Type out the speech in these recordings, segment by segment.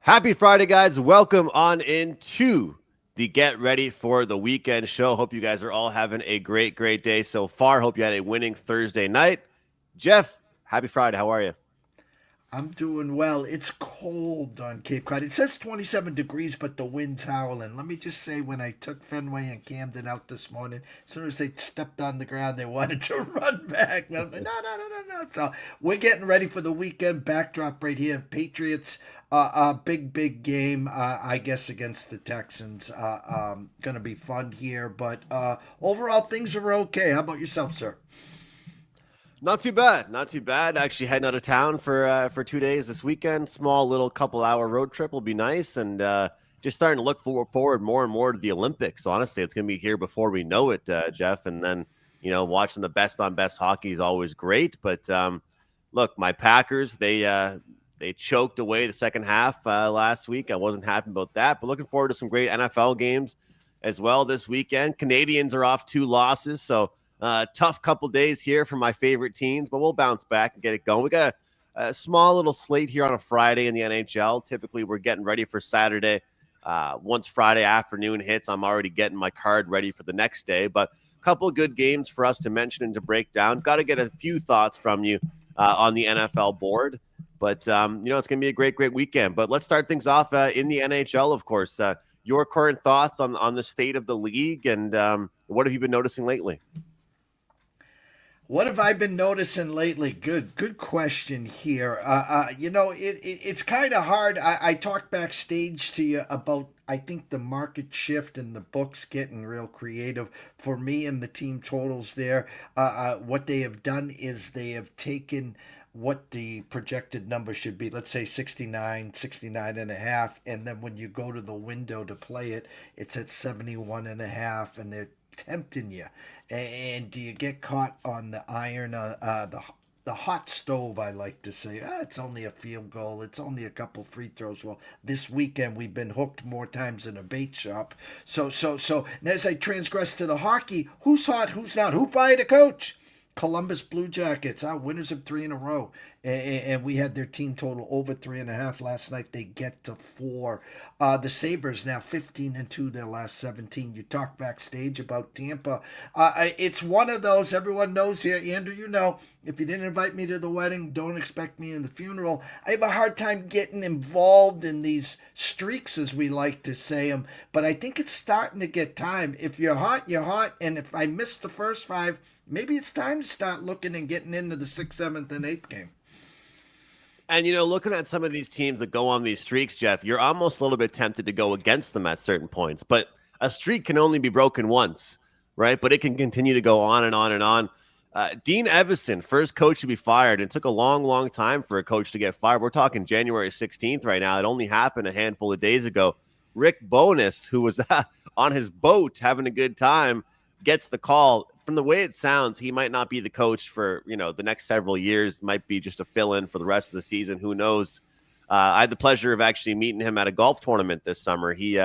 Happy Friday, guys. Welcome on into the Get Ready for the Weekend show. Hope you guys are all having a great day so far. Hope you had a winning Thursday night. Jeff, happy Friday. How are you? I'm doing well. It's cold on Cape Cod. It says 27 degrees, but the wind's howling. Let me just say, when I took Fenway and Camden out this morning, as soon as they stepped on the ground, they wanted to run back. But I'm like, no. So we're getting ready for the weekend. Backdrop right here. Patriots, big game, I guess, against the Texans. Going to be fun here. But overall, things are okay. How about yourself, sir? Not too bad. Not too bad. Actually heading out of town for 2 days this weekend. Small little couple-hour road trip will be nice, and just starting to look forward more and more to the Olympics. Honestly, it's going to be here before we know it, Jeff. And then watching the best on best hockey is always great. But look, my Packers they choked away the second half last week. I wasn't happy about that, but looking forward to some great NFL games as well this weekend. Canadians are off 2 losses, so. Tough couple days here for my favorite teams, but we'll bounce back and get it going. We got a small little slate here on a Friday in the NHL. Typically, we're getting ready for Saturday. Once Friday afternoon hits, I'm already getting my card ready for the next day. But a couple of good games for us to mention and to break down. Got to get a few thoughts from you on the NFL board. But, it's going to be a great weekend. But let's start things off in the NHL, of course. Your current thoughts on the state of the league and what have you been noticing lately? What have I been noticing lately? Good question here. It's kind of hard. I talked backstage to you about, I think, the market shift and the books getting real creative for me and the team totals there. What they have done is they have taken what the projected number should be, let's say 69, 69 and a half, and then when you go to the window to play it, it's at 71 and a half, and they're tempting you. And do you get caught on the iron, the hot stove? I like to say, it's only a field goal. It's only a couple free throws. Well, this weekend we've been hooked more times in a bait shop. So. And as I transgress to the hockey, who's hot? Who's not? Who fired a coach? Columbus Blue Jackets, winners of three in a row, and we had their team total over 3.5 last night. They get to 4. The Sabres now 15-2 their last 17. You talk backstage about Tampa. It's one of those everyone knows here. Andrew, if you didn't invite me to the wedding, don't expect me in the funeral. I have a hard time getting involved in these streaks, as we like to say them, but I think it's starting to get time. If you're hot, you're hot, and if I miss the first 5, maybe it's time to start looking and getting into the 6th, 7th, and 8th game. And, looking at some of these teams that go on these streaks, Jeff, you're almost a little bit tempted to go against them at certain points. But a streak can only be broken once, right? But it can continue to go on and on and on. Dean Evison, first coach to be fired. It took a long time for a coach to get fired. We're talking January 16th right now. It only happened a handful of days ago. Rick Bowness, who was on his boat having a good time, gets the call. From the way it sounds, he might not be the coach for the next several years. Might be just a fill-in for the rest of the season. Who knows? I had the pleasure of actually meeting him at a golf tournament this summer. He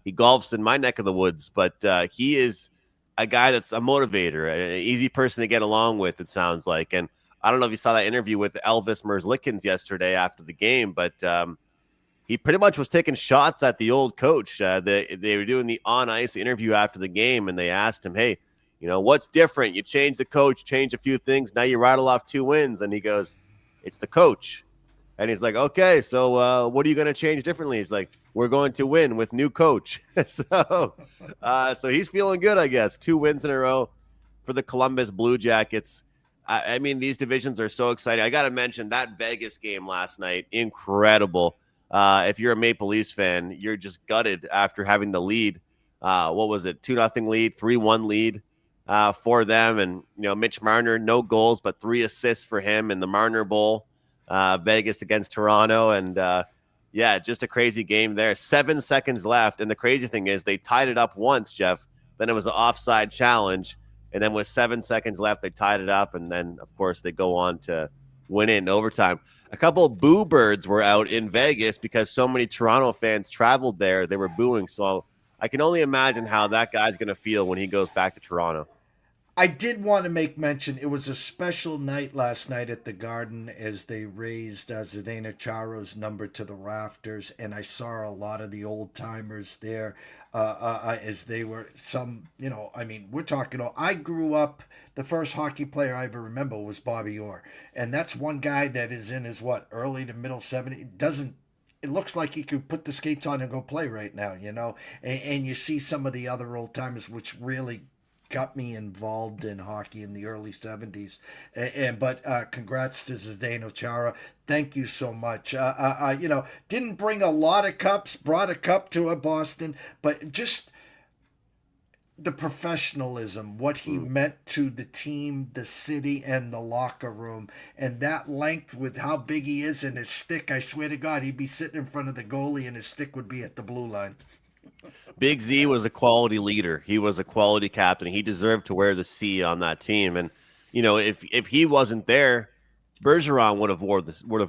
golfs in my neck of the woods, but he is a guy that's a motivator, an easy person to get along with. It sounds like, and I don't know if you saw that interview with Elvis Merzlikins yesterday after the game, but he pretty much was taking shots at the old coach. They were doing the on-ice interview after the game, and they asked him, hey, what's different? You change the coach, change a few things. Now you rattle off 2 wins. And he goes, it's the coach. And he's like, okay, so what are you going to change differently? He's like, we're going to win with new coach. so he's feeling good, I guess. 2 wins in a row for the Columbus Blue Jackets. I mean, these divisions are so exciting. I got to mention that Vegas game last night. Incredible. If you're a Maple Leafs fan, you're just gutted after having the lead. What was it? 2-0 lead, 3-1 lead for them. And, Mitch Marner, no goals, but 3 assists for him in the Marner Bowl, Vegas against Toronto. And, just a crazy game there. 7 seconds left. And the crazy thing is they tied it up once, Jeff. Then it was an offside challenge. And then with 7 seconds left, they tied it up. And then, of course, they go on to win it in overtime. A couple of boo birds were out in Vegas because so many Toronto fans traveled there. They were booing. So I can only imagine how that guy's going to feel when he goes back to Toronto. I did want to make mention it was a special night last night at the Garden as they raised Zdeno Charo's number to the rafters, and I saw a lot of the old timers there as they were some, I mean, we're talking, I grew up, the first hockey player I ever remember was Bobby Orr, and that's one guy that is in his, early to middle 70s, doesn't it looks like he could put the skates on and go play right now, and you see some of the other old timers, which really got me involved in hockey in the early 70s. But congrats to Zdeno Chara. Thank you so much. Didn't bring a lot of cups, brought a cup to a Boston, but just the professionalism, what he meant to the team, the city, and the locker room, and that length with how big he is and his stick. I swear to God, he'd be sitting in front of the goalie and his stick would be at the blue line. Big Z was a quality leader. He was a quality captain. He deserved to wear the C on that team. And if he wasn't there, Bergeron would have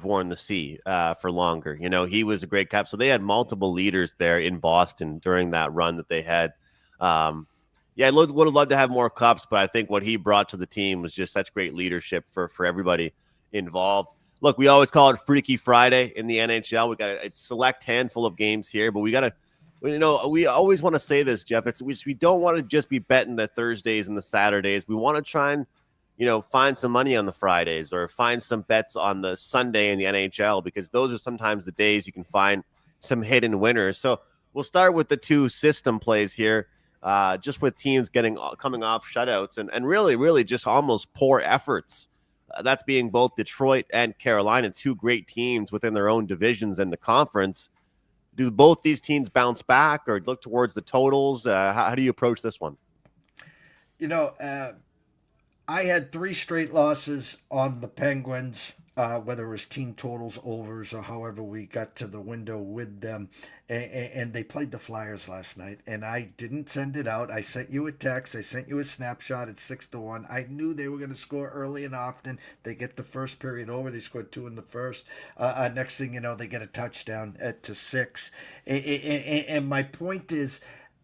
worn the C for longer. He was a great cap. So they had multiple leaders there in Boston during that run that they had. I would have loved to have more cups, but I think what he brought to the team was just such great leadership for everybody involved. Look, we always call it Freaky Friday in the NHL. We got a select handful of games here, but we got to. We always want to say this, Jeff. We don't want to just be betting the Thursdays and the Saturdays. We want to try and, find some money on the Fridays or find some bets on the Sunday in the NHL, because those are sometimes the days you can find some hidden winners. So we'll start with the two system plays here, just with teams coming off shutouts and really just almost poor efforts. That's being both Detroit and Carolina, two great teams within their own divisions and the conference. Do both these teams bounce back or look towards the totals? How do you approach this one? I had 3 straight losses on the Penguins, whether it was team totals, overs, or however we got to the window with them. And they played the Flyers last night, and I didn't send it out. I sent you a text. I sent you a snapshot at 6-1. I knew they were going to score early and often. They get the first period over. They scored 2 in the first. Next thing you know, they get a touchdown to 6. And my point is,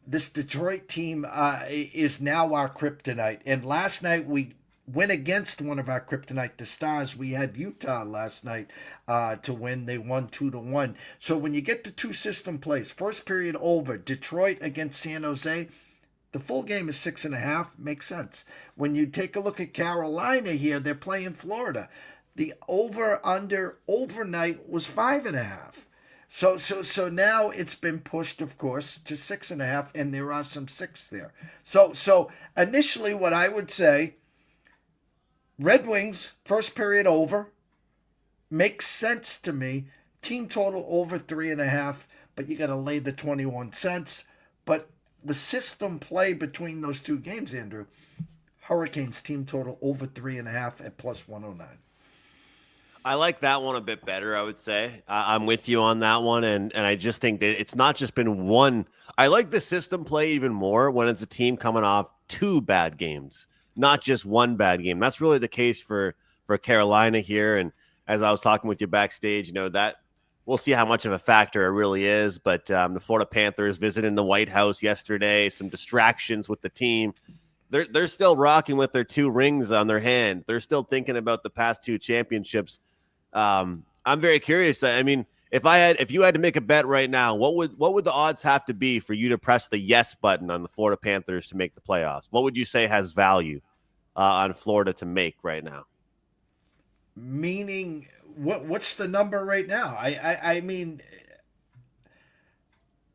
this Detroit team is now our kryptonite. And last night we went against one of our kryptonite, the Stars. We had Utah last night to win. They won 2-1. So when you get the two system plays, first period over, Detroit against San Jose, the full game is 6.5. Makes sense. When you take a look at Carolina here, they're playing Florida. The over-under overnight was 5.5. So now it's been pushed, of course, to 6.5, and there are some 6 there. So initially, what I would say, Red Wings first period over, makes sense to me. Team total over 3.5, but you got to lay the 21 cents. But the system play between those two games, Andrew, Hurricanes team total over 3.5 at plus 109. I like that one a bit better, I would say. I'm with you on that one. And I just think that it's not just been one. I like the system play even more when it's a team coming off 2 bad games, not just 1 bad game. That's really the case for Carolina here. And as I was talking with you backstage, that we'll see how much of a factor it really is. But the Florida Panthers visiting the White House yesterday, some distractions with the team. They're still rocking with their 2 rings on their hand. They're still thinking about the past 2 championships. I'm very curious. I mean, if you had to make a bet right now, what would the odds have to be for you to press the yes button on the Florida Panthers to make the playoffs? What would you say has value on Florida to make right now? Meaning, what's the number right now? I mean,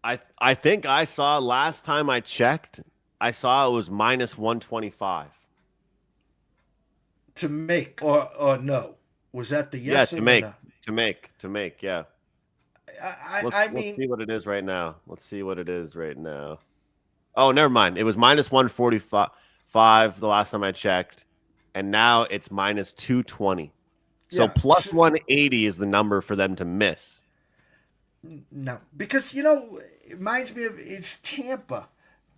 I think I saw last time I checked, I saw it was minus 125 to make or no. Was that the yes? Yeah, to make, no? to make. Yeah. Let's see what it is right now. Oh, never mind. It was minus 145 the last time I checked, and now it's minus 220. So plus 180 is the number for them to miss. No, because it reminds me of it's Tampa.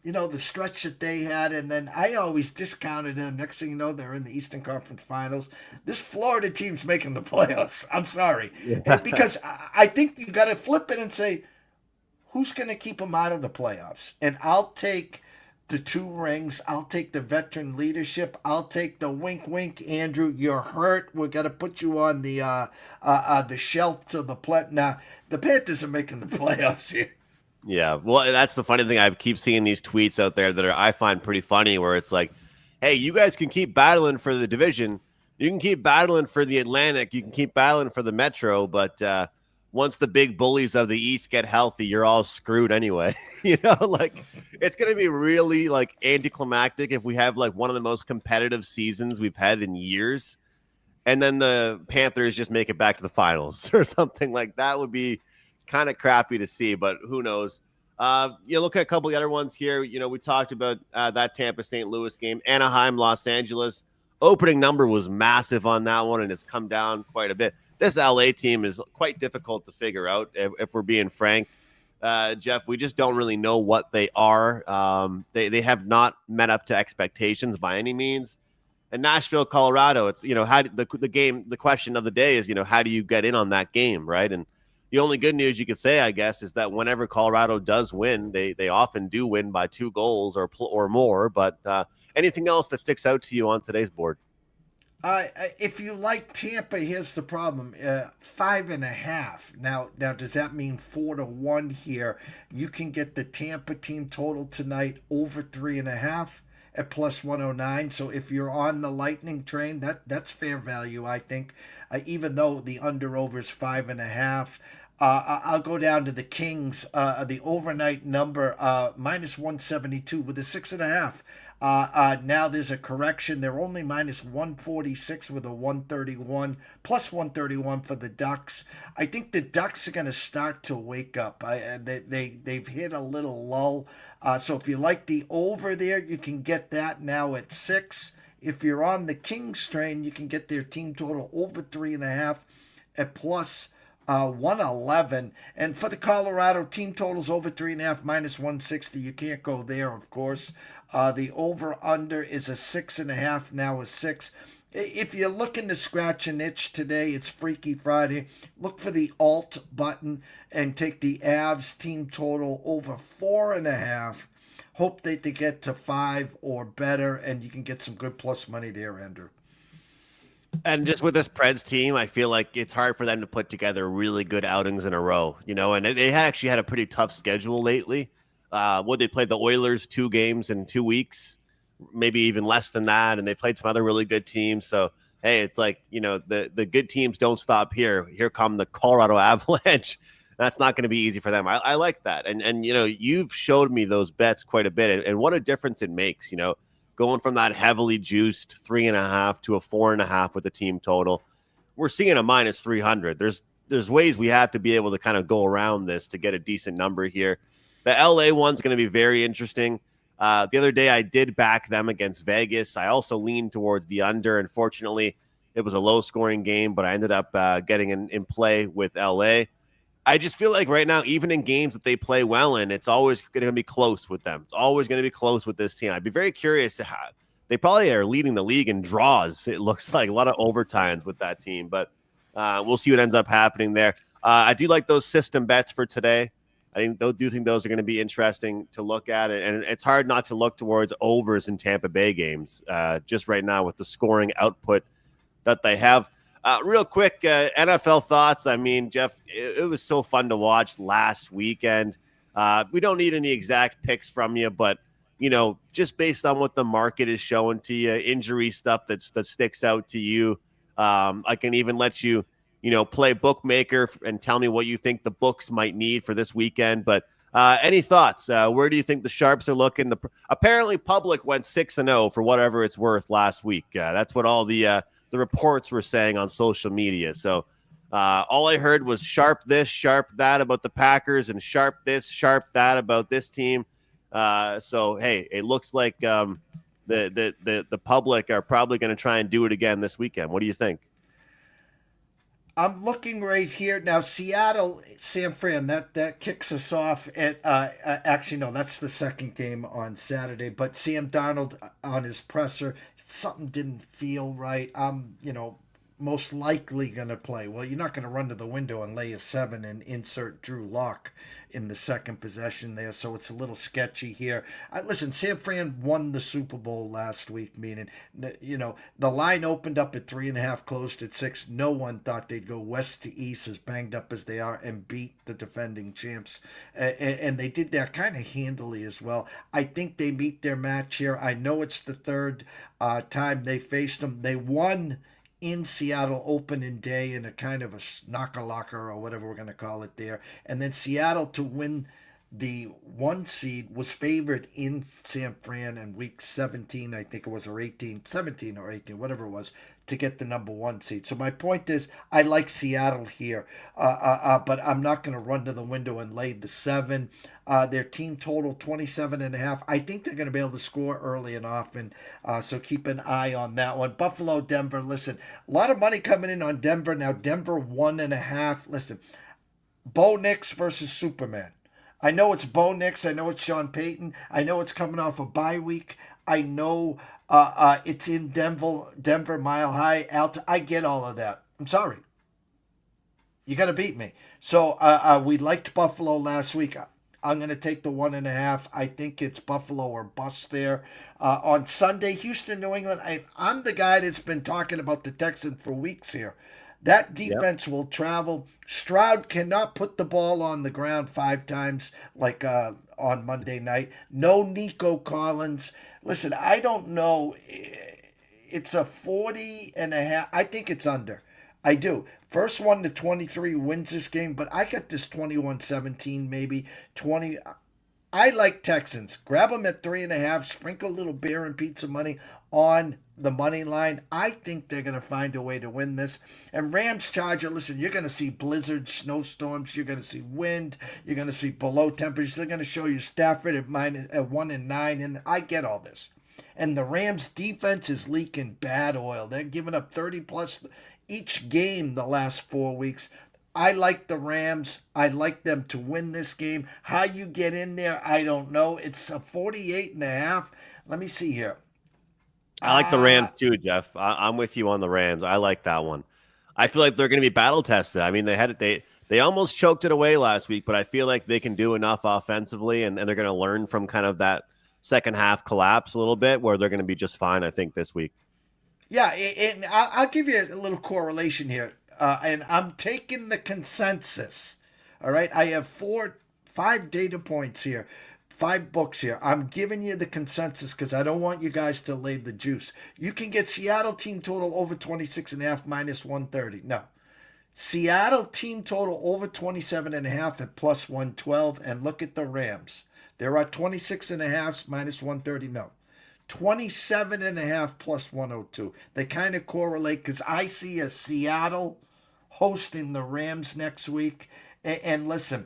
The stretch that they had, and then I always discounted them. Next thing you know, they're in the Eastern Conference Finals. This Florida team's making the playoffs. I'm sorry. Yeah. Because I think you got to flip it and say, who's going to keep them out of the playoffs? And I'll take the 2 rings. I'll take the veteran leadership. I'll take the wink, wink. Andrew, you're hurt. We're gonna put you on the shelf to the play. Now the Panthers are making the playoffs here. Yeah, well, that's the funny thing. I keep seeing these tweets out there that I find pretty funny, where it's like, "Hey, you guys can keep battling for the division. You can keep battling for the Atlantic. You can keep battling for the Metro, but once the big bullies of the East get healthy, you're all screwed anyway." Like it's going to be really like anticlimactic if we have like one of the most competitive seasons we've had in years, and then the Panthers just make it back to the finals or something like that. Would be kind of crappy to see, but who knows? You look at a couple of the other ones here. We talked about that Tampa St. Louis game, Anaheim, Los Angeles. Opening number was massive on that one, and it's come down quite a bit. This LA team is quite difficult to figure out, if we're being frank. Jeff, we just don't really know what they are. They have not met up to expectations by any means. And Nashville, Colorado, it's how the question of the day is how do you get in on that game, right? And the only good news you could say, I guess, is that whenever Colorado does win, they often do win by 2 goals or more. But anything else that sticks out to you on today's board? If you like Tampa, here's the problem: 5.5. Now, does that mean 4-1 here? You can get the Tampa team total tonight over 3.5 at plus 109. So if you're on the Lightning train, that's fair value, I think. Even though the under/over is 5.5. I'll go down to the Kings. The overnight number minus 172 with a 6.5. Now there's a correction. They're only minus 146 with a 131, plus 131 for the Ducks. I think the Ducks are going to start to wake up. They've hit a little lull. So if you like the over there, you can get that now at 6. If you're on the Kings train, you can get their team total over 3.5 at plus 111. And for the Colorado team totals over 3.5 minus 160. You can't go there, of course. The over under is a 6.5, now a 6. If you're looking to scratch an itch today, it's Freaky Friday. Look for the alt button and take the Avs team total over 4.5. Hope that they get to 5 or better, and you can get some good plus money there, Andrew. And just with this Preds team, I feel like it's hard for them to put together really good outings in a row, and they actually had a pretty tough schedule lately. They played the Oilers 2 games in 2 weeks, maybe even less than that. And they played some other really good teams. So, hey, it's like, the good teams don't stop here. Here come the Colorado Avalanche. That's not going to be easy for them. I like that. And you've showed me those bets quite a bit, and what a difference it makes, going from that heavily juiced 3.5 to a 4.5 with the team total. We're seeing a minus 300. There's ways we have to be able to kind of go around this to get a decent number here. The LA one's going to be very interesting. The other day I did back them against Vegas. I also leaned towards the under. Unfortunately, it was a low-scoring game, but I ended up getting in play with LA. I just feel like right now, even in games that they play well in, it's always going to be close with them. It's always going to be close with this team. I'd be very curious to how they probably are leading the league in draws. It looks like a lot of overtimes with that team, but we'll see what ends up happening there. I do like those system bets for today. I do think those are going to be interesting to look at, and it's hard not to look towards overs in Tampa Bay games just right now with the scoring output that they have. Real quick, NFL thoughts. I mean, Jeff, it was so fun to watch last weekend. We don't need any exact picks from you, but just based on what the market is showing to you, injury stuff that sticks out to you, I can even let you play bookmaker and tell me what you think the books might need for this weekend. But any thoughts? Where do you think the sharps are looking? Apparently, Public went 6-0 for whatever it's worth last week. That's what all the reports were saying on social media. So all I heard was sharp this, sharp that about the Packers, and sharp this, sharp that about this team. So hey, it looks like the Public are probably going to try and do it again this weekend. What do you think? I'm looking right here now. Seattle, San Fran. That kicks us off at. Actually, no, that's the second game on Saturday. But Sam Darnold on his presser, something didn't feel right. most likely going to play? Well, you're not going to run to the window and lay a 7 and insert Drew Lock in the second possession there, so it's a little sketchy here. Listen, San Fran won the Super Bowl last week, meaning, the line opened up at 3.5, closed at 6. No one thought they'd go west to east, as banged up as they are, and beat the defending champs. And they did that kind of handily as well. I think they meet their match here. I know it's the third time they faced them. They won in Seattle opening day in a kind of a knock-a-locker or whatever we're going to call it there. And then Seattle, to win the 1 seed, was favored in San Fran in week 17, I think it was, or 18, 17 or 18, whatever it was, to get the number 1 seed. So my point is, I like Seattle here, but I'm not going to run to the window and lay the 7. Their team total 27.5. I think they're going to be able to score early and often, so keep an eye on that one. Buffalo, Denver. Listen, a lot of money coming in on Denver now. Denver 1.5. Listen, Bo Nix versus Superman. I know it's Bo Nix. I know it's Sean Payton. I know it's coming off a bye week. I know it's in Denver, Mile High, I get all of that. I'm sorry. You got to beat me. So we liked Buffalo last week. I'm going to take the 1.5. I think it's Buffalo or bust there. On Sunday, Houston, New England. I'm the guy that's been talking about the Texans for weeks here. That defense will travel. Stroud cannot put the ball on the ground 5 times like on Monday night. No Nico Collins. Listen, I don't know. It's a 40.5. I think it's under. I do. First 1 to 23 wins this game, but I got this 21-17, maybe 20. I like Texans. Grab them at 3.5. Sprinkle a little beer and pizza money on the money line. I think they're going to find a way to win this. And Rams Charger, listen, you're going to see blizzards, snowstorms. You're going to see wind. You're going to see below temperatures. They're going to show you Stafford at 1-9. And I get all this. And the Rams defense is leaking bad oil. They're giving up 30 plus each game the last 4 weeks. I like the Rams. I like them to win this game. How you get in there, I don't know. It's a 48.5. Let me see here. I like the Rams too, Jeff. I'm with you on the Rams. I like that one. I feel like they're going to be battle tested. I mean, they almost choked it away last week, but I feel like they can do enough offensively, and they're going to learn from kind of that second half collapse a little bit, where they're going to be just fine, I think, this week. Yeah, and I'll give you a little correlation here, and I'm taking the consensus. All right, I have 5 data points here. 5 books here. I'm giving you the consensus because I don't want you guys to lay the juice. You can get Seattle team total over 26.5 minus 130. No. Seattle team total over 27.5 at plus 112. And look at the Rams. There are 26.5 minus 130. No. 27.5 plus 102. They kind of correlate because I see a Seattle hosting the Rams next week. And listen,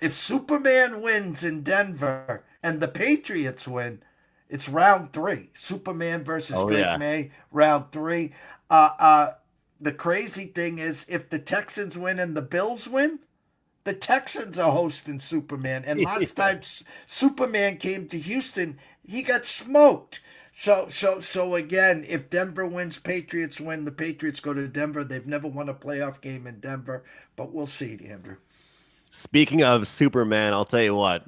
if Superman wins in Denver and the Patriots win, it's round 3. Superman versus Drake May, round 3. The crazy thing is, if the Texans win and the Bills win, the Texans are hosting Superman. And last time Superman came to Houston, he got smoked. So again, if Denver wins, Patriots win, the Patriots go to Denver. They've never won a playoff game in Denver, but we'll see, Andrew. Speaking of Superman, I'll tell you what,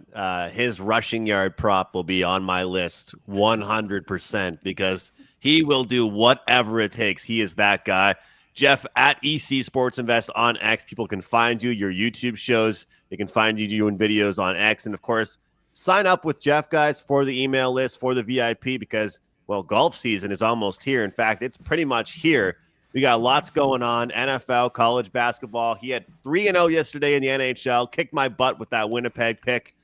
his rushing yard prop will be on my list 100% because he will do whatever it takes. He is that guy. Jeff, at EC Sports Invest on X, people can find you, your YouTube shows. They can find you doing videos on X. And, of course, sign up with Jeff, guys, for the email list, for the VIP because, well, golf season is almost here. In fact, it's pretty much here. We got lots going on, NFL, college basketball. He had 3-0 yesterday in the NHL, kicked my butt with that Winnipeg pick.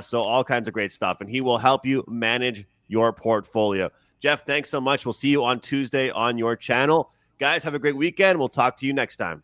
So all kinds of great stuff. And he will help you manage your portfolio. Jeff, thanks so much. We'll see you on Tuesday on your channel. Guys, have a great weekend. We'll talk to you next time.